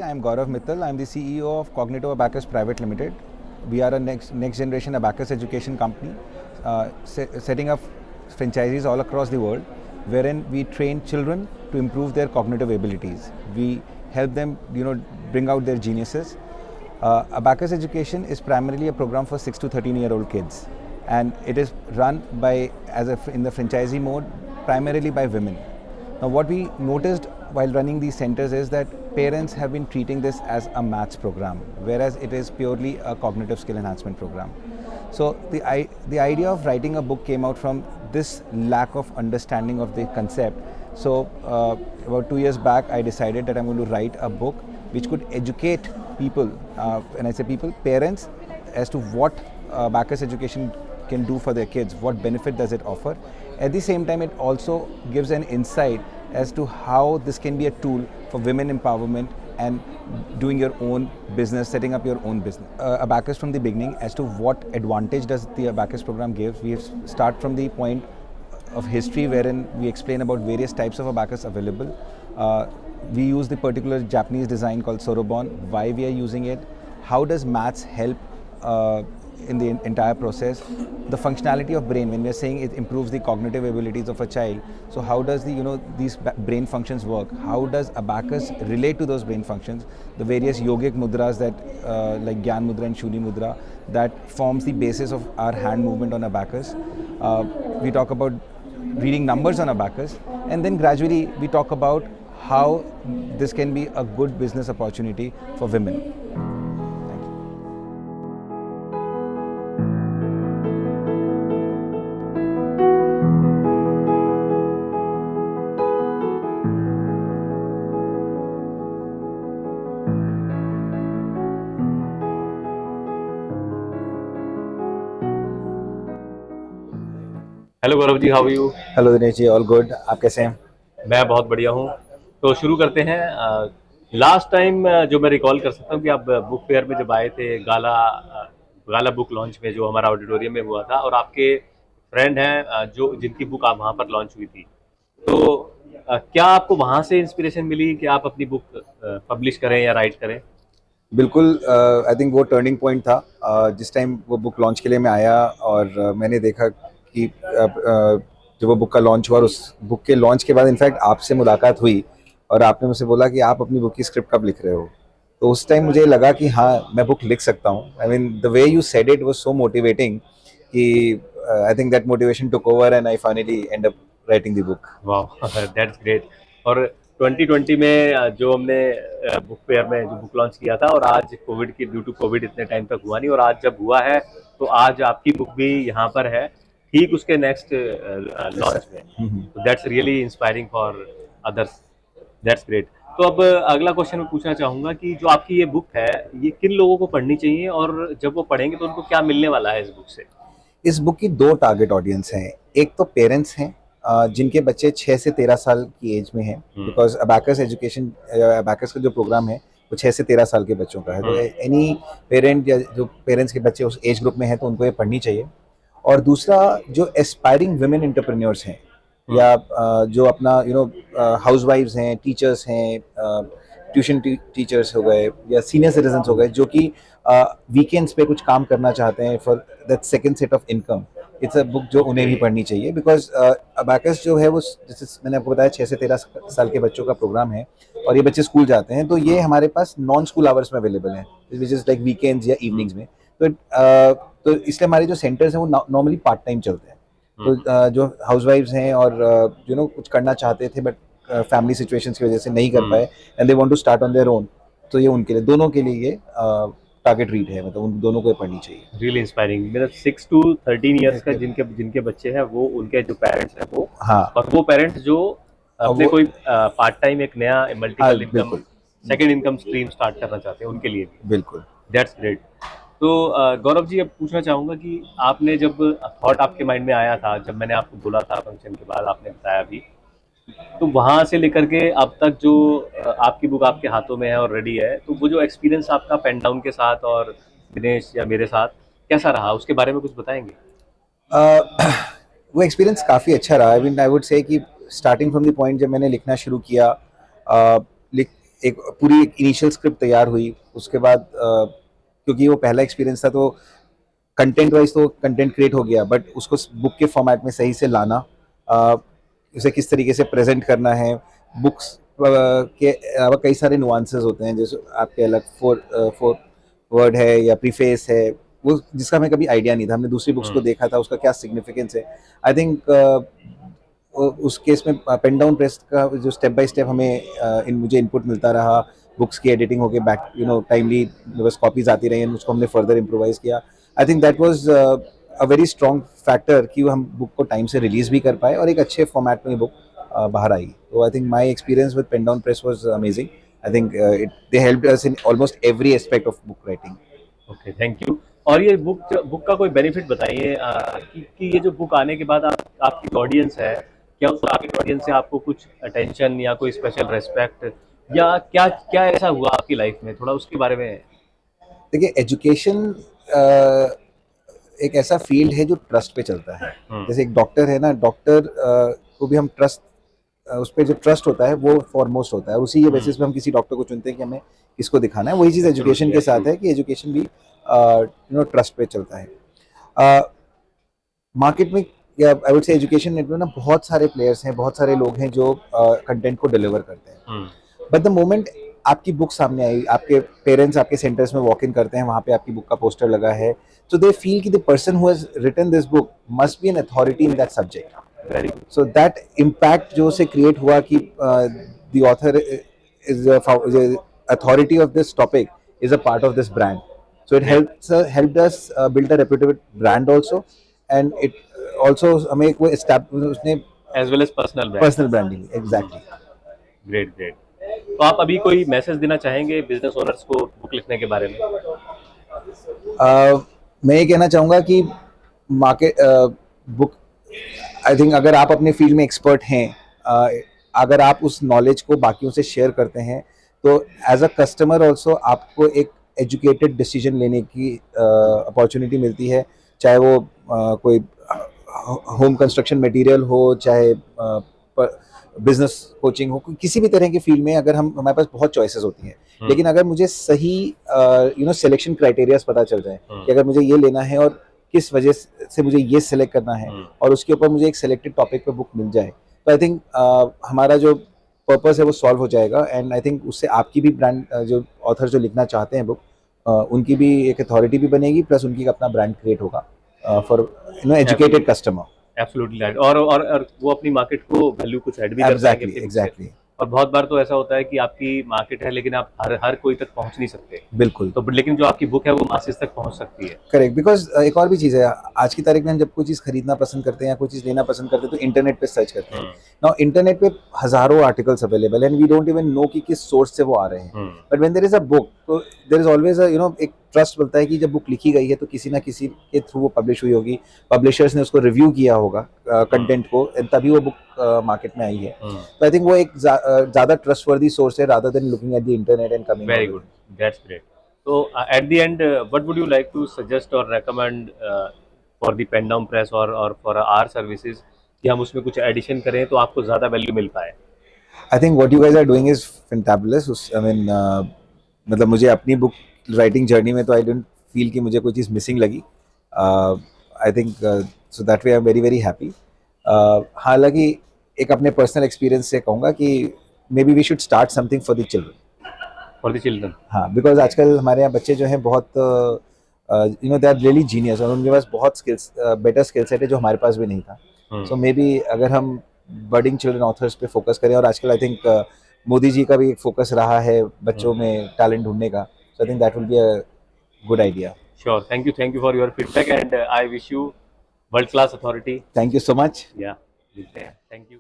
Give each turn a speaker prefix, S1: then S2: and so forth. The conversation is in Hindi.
S1: I am Gaurav Mittal. I am the CEO of Cognitive Abacus Private Limited. We are a next generation abacus education company, setting up franchises all across the world, wherein we train children to improve their cognitive abilities. We help them, bring out their geniuses. Abacus Education is primarily a program for 6 to 13-year-old kids, and it is run by in the franchisee mode, primarily by women. Now, what we noticed while running these centers is that parents have been treating this as a maths program, whereas it is purely a cognitive skill enhancement program. So the idea of writing a book came out from this lack of understanding of the concept. So about 2 years back, I decided that I'm going to write a book which could educate people, when I say people, parents, as to what abacus education can do for their kids, what benefit does it offer. At the same time, it also gives an insight as to how this can be a tool for women empowerment and doing your own business, setting up your own business. Abacus from the beginning, as to what advantage does the abacus program give, we start from the point of history, wherein we explain about various types of abacus available. We use the particular Japanese design called Sorobon, why we are using it, how does maths help in the entire process, the functionality of brain, when we are saying it improves the cognitive abilities of a child. So how does these brain functions work? How does abacus relate to those brain functions? The various yogic mudras that like Gyan Mudra and Shuni Mudra, that forms the basis of our hand movement on abacus. We talk about reading numbers on abacus, and then gradually we talk about how this can be a good business opportunity for women.
S2: Hello Gaurav ji, how are you?
S1: Hello Dinesh ji, all good. आप कैसे हैं?
S2: मैं बहुत बढ़िया हूँ। तो शुरू करते हैं। लास्ट टाइम जो मैं रिकॉल कर सकता हूँ कि आप बुक फेयर में जब आए थे, गाला बुक लॉन्च में, जो हमारा ऑडिटोरियम में हुआ था, और आपके फ्रेंड हैं जो जिनकी बुक आप वहाँ पर लॉन्च हुई थी, तो क्या आपको वहाँ से इंस्पिरेशन मिली कि आप अपनी बुक पब्लिश करें या राइट करें?
S1: बिल्कुल, आई थिंक वो टर्निंग पॉइंट था। जिस टाइम वो बुक लॉन्च के लिए मैं आया और मैंने देखा कि जब वो बुक का लॉन्च हुआ और उस बुक के लॉन्च के बाद इनफैक्ट आपसे मुलाकात हुई और आपने मुझसे बोला कि आप अपनी बुक की स्क्रिप्ट कब लिख रहे हो, तो उस टाइम मुझे लगा कि हाँ, मैं बुक लिख सकता हूँ। I mean the way you said it was so motivating कि I think that motivation took over and I finally end up writing the book.
S2: वाह, दैट्स ग्रेट। और 2020 में जो हमने बुक फेयर में जो बुक लॉन्च किया था, और आज कोविड की ड्यू टू कोविड इतने टाइम तक हुआ नहीं, और आज जब हुआ है तो आज आपकी बुक भी यहाँ पर है, ठीक उसके नेक्स्ट लॉन्च में। तो that's really inspiring for others. That's great. तो अब अगला क्वेश्चन मैं पूछना चाहूँगा कि जो आपकी ये बुक है, ये किन लोगों को पढ़नी चाहिए, और जब वो पढ़ेंगे तो उनको क्या मिलने वाला है इस बुक से?
S1: इस बुक की 2 टारगेट ऑडियंस हैं। एक तो पेरेंट्स हैं जिनके बच्चे 6 से 13 साल की एज में हैं, बिकॉज अबैकस एजुकेशन, अबैकस का जो प्रोग्राम है वो 6 से 13 साल के बच्चों का है। तो एनी पेरेंट या जो पेरेंट्स के बच्चे उस एज ग्रुप में हैं तो उनको ये पढ़नी चाहिए। और दूसरा, जो एस्पायरिंग वुमेन एंटरप्रेन्योर्स हैं या जो अपना हाउसवाइफ्स हैं, टीचर्स हैं, ट्यूशन टीचर्स हो गए या सीनियर सिटीजन्स हो गए, जो कि वीकेंड्स पे कुछ काम करना चाहते हैं for that second set of income, it's a book जो उन्हें भी पढ़नी चाहिए। बिकॉज अबैकस जो है वो, जैसे मैंने आपको बताया, 6 से 13 साल के बच्चों का प्रोग्राम है और ये बच्चे स्कूल जाते हैं, तो ये हमारे पास नॉन स्कूल आवर्स में अवेलेबल है, विच इज़ लाइक वीकेंड्स या इवनिंग्स में। तो इसलिए हमारे जो सेंटर्स हैं वो नॉर्मली पार्ट टाइम चलते हैं। तो जो हाउसवाइफ्स हैं और कुछ करना चाहते थे बट फैमिली सिचुएशंस की वजह से नहीं कर पाए and they want to start on their own, तो ये उनके लिए, दोनों के लिए ये टारगेट रीड है, मतलब उन दोनों को पढ़नी चाहिए।
S2: Really inspiring. मतलब 6 to 13 ईयर्स का जिनके बच्चे हैं, वो उनके जो पेरेंट्स हैं वो,
S1: हाँ,
S2: और वो पेरेंट्स जो अपने कोई पार्ट टाइम एक नया multiple income, second income stream start करना चाहते हैं, उनके लिए भी।
S1: बिल्कुल,
S2: दैट्स ग्रेट। तो गौरव जी, अब पूछना चाहूँगा कि आपने जब थॉट आपके माइंड में आया था, जब मैंने आपको बोला था फंक्शन के बाद, आपने बताया भी, तो वहाँ से लेकर के अब तक जो आपकी बुक आपके हाथों में है और रेडी है, तो वो जो एक्सपीरियंस आपका पेन डाउन के साथ और दिनेश या मेरे साथ कैसा रहा, उसके बारे में कुछ बताएंगे?
S1: वो एक्सपीरियंस काफ़ी अच्छा रहा। I mean I would say कि स्टार्टिंग फ्रॉम द पॉइंट जब मैंने लिखना शुरू किया, एक पूरी एक इनिशियल स्क्रिप्ट तैयार हुई, उसके बाद क्योंकि वो पहला एक्सपीरियंस था तो कंटेंट वाइज तो कंटेंट क्रिएट हो गया, बट उसको बुक के फॉर्मेट में सही से लाना, उसे किस तरीके से प्रेजेंट करना है, बुक्स के अलावा कई सारे नुआंसेस होते हैं, जैसे आपके अलग फोर वर्ड है या प्रीफेस है, वो जिसका हमें कभी आइडिया नहीं था, हमने दूसरी बुक्स को देखा था, उसका क्या सिग्निफिकेंस है। आई थिंक उस केस में पेन डाउन प्रेस का जो स्टेप बाय स्टेप हमें मुझे इनपुट मिलता रहा, बुक्स की एडिटिंग होके बैक टाइमली बस कॉपीज आती रही, उसको हमने फर्दर इम्प्रोवाइज किया। आई think that was a very strong factor कि हम बुक को टाइम से रिलीज भी कर पाए और एक अच्छे फॉर्मेट में बुक बाहर आई। तो I think my experience with Pen Down Press was amazing. I think they helped us in almost every aspect of book writing.
S2: Okay, thank you. और ये बुक का कोई बेनिफिट बताइए कि ये जो बुक आने के बाद आपकी ऑडियंस है, क्या उस आपकी ऑडियंस से आपको कुछ अटेंशन या कोई स्पेशल रेस्पेक्ट या क्या क्या ऐसा हुआ आपकी लाइफ में, थोड़ा उसके बारे में।
S1: देखिए, एजुकेशन एक ऐसा फील्ड है जो ट्रस्ट पे चलता है। जैसे एक डॉक्टर है ना, डॉक्टर को भी हम ट्रस्ट, उस पर जो ट्रस्ट होता है वो फॉरमोस्ट होता है, उसी के बेसिस पे हम किसी डॉक्टर को चुनते हैं कि हमें किसको दिखाना है। वही चीज़ एजुकेशन के साथ है कि एजुकेशन भी ट्रस्ट पे चलता है। मार्केट में या I would say education net में ना बहुत सारे प्लेयर्स हैं, बहुत सारे लोग हैं जो कंटेंट को डिलीवर करते हैं, बट द मोमेंट आपकी बुक सामने आई, आपके पेरेंट्स आपके सेंटर्स में वॉक इन करते हैं, वहाँ पे आपकी बुक का पोस्टर लगा है, तो दे फील कि the person who has written this book must be an authority in that subject. So that impact जो से क्रिएट हुआ कि the author is authority of this topic is a part of this brand. So it helped us build a reputable brand also, and it also हमें कोई उसने
S2: as well as personal
S1: branding exactly.
S2: Great great. तो आप अभी कोई मैसेज देना चाहेंगे बिजनेस ओनर्स को बुक लिखने के बारे में?
S1: मैं ये कहना चाहूँगा कि मार्केट बुक, आई थिंक अगर आप अपने फील्ड में एक्सपर्ट हैं, अगर आप उस नॉलेज को बाकियों से शेयर करते हैं, तो एज अ कस्टमर ऑल्सो आपको एक एजुकेटेड डिसीजन लेने की अपॉर्चुनिटी मिलती है, चाहे वो कोई होम कंस्ट्रक्शन मटेरियल हो, चाहे बिजनेस कोचिंग हो, किसी भी तरह के फील्ड में अगर हमारे पास बहुत चॉइसेस होती हैं, लेकिन अगर मुझे सही सिलेक्शन क्राइटेरियाज पता चल जाए कि अगर मुझे ये लेना है और किस वजह से मुझे ये सिलेक्ट करना है, और उसके ऊपर मुझे एक सिलेक्टेड टॉपिक पे बुक मिल जाए, तो आई थिंक हमारा जो पर्पस है वो सॉल्व हो जाएगा। एंड आई थिंक उससे आपकी भी ब्रांड, जो ऑथर जो लिखना चाहते हैं बुक, उनकी भी एक अथॉरिटी भी बनेगी, प्लस उनकी अपना ब्रांड क्रिएट होगा for educated customer.
S2: Absolutely right. और वो अपनी मार्केट को वैल्यू कुछ ऐड भी कर पाएंगे।
S1: एग्जैक्टली।
S2: और बहुत बार तो ऐसा होता है कि आपकी मार्केट है लेकिन आप हर कोई तक पहुंच नहीं सकते।
S1: बिल्कुल।
S2: तो लेकिन जो आपकी बुक है वो मासेस तक पहुंच सकती है।
S1: करेक्ट, बिकॉज एक और भी चीज़ है, आज की तारीख में हम जब कोई चीज़ खरीदना पसंद करते हैं या कोई चीज़ लेना पसंद करते हैं तो इंटरनेट पे सर्च करते हैं। नाउ इंटरनेट पे हजारों articles available and we don't even know कि किस सोर्स से वो आ रहे हैं, but when there is a book, तो देयर इज ऑलवेज एक ट्रस्ट बनता है कि जब बुक लिखी गई है तो किसी ना किसी के थ्रू वो पब्लिश हुई होगी, पब्लिशर्स ने उसको रिव्यू किया होगा कंटेंट को, तभी वो बुक मार्केट में आई है। तो आई थिंक वो एक ज़्यादा ट्रस्टवर्दी सोर्स है rather than looking at the internet and coming.
S2: Very good, that's great. So at the end, what would you like to suggest or recommend for the pen down press or for our services कि हम उसमें कुछ एडिशन करें तो आपको ज़्यादा वैल्यू मिल पाए?
S1: I think what you guys are doing is fantabulous. I mean, मतलब मुझे अपनी बुक राइटिंग जर्नी में तो आई डेंट फील कि मुझे कोई चीज़ मिसिंग लगी। I think so that way I am very very happy. हालांकि एक अपने पर्सनल एक्सपीरियंस से कहूँगा कि maybe we should start something for the children.
S2: For the children,
S1: हाँ, बिकॉज आजकल हमारे यहाँ बच्चे जो हैं बहुत दे आर रियली जीनियस, और उनके पास बहुत स्किल्स, बेटर स्किल सेट है जो हमारे पास भी नहीं था। सो मे बी अगर हम बर्डिंग चिल्ड्रन ऑथर्स पे फोकस करें, और आजकल आई थिंक मोदी जी का भी एक फोकस रहा है बच्चों में टैलेंट ढूंढने का, so I think that will be a good idea.
S2: Sure, thank you for your feedback and I wish you world class authority.
S1: Thank you so much.
S2: Yeah, thank you.